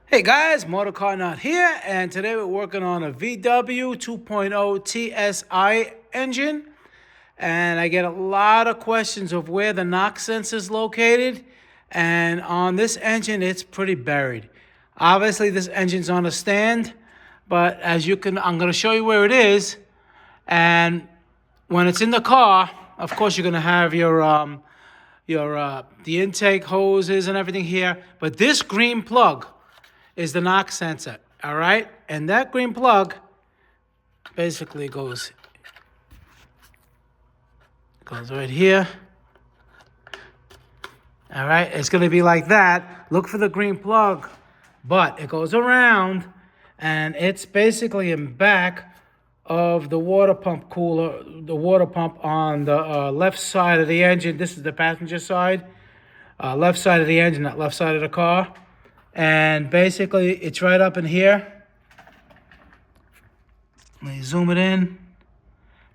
Hey guys, Motorcarnut here, and today we're working on a VW 2.0 TSI engine. And I get a lot of questions of where the knock sensor is located. And on this engine, it's pretty buried. Obviously, this engine's on a stand, but I'm going to show you where it is. And when it's in the car, of course, you're going to have the intake hoses and everything here. But this green plug is the knock sensor, all right? And that green plug basically goes right here. All right, it's gonna be like that. Look for the green plug, but it goes around and it's basically in back of the water pump cooler, the water pump on the left side of the engine. This is the passenger side, left side of the engine, not left side of the car. And basically, it's right up in here. Let me zoom it in.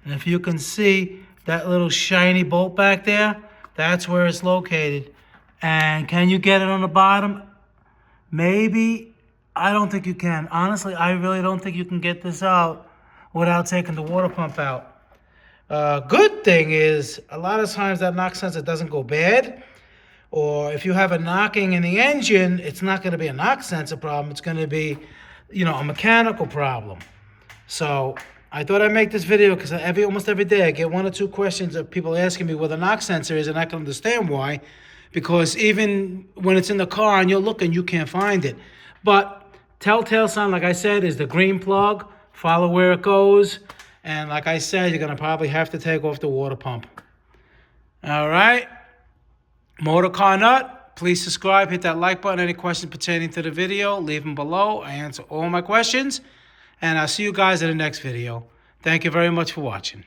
And if you can see that little shiny bolt back there, that's where it's located. And can you get it on the bottom? Maybe. I don't think you can. Honestly, I really don't think you can get this out without taking the water pump out. Good thing is, a lot of times that knock sensor doesn't go bad. Or if you have a knocking in the engine, it's not going to be a knock sensor problem. It's going to be, a mechanical problem. So I thought I'd make this video because almost every day I get one or two questions of people asking me where the knock sensor is, and I can understand why. Because even when it's in the car and you're looking, you can't find it. But telltale sign, like I said, is the green plug. Follow where it goes. And like I said, you're going to probably have to take off the water pump. All right. Motorcarnut, please subscribe, hit that like button. Any questions pertaining to the video, leave them below. I answer all my questions. And I'll see you guys in the next video. Thank you very much for watching.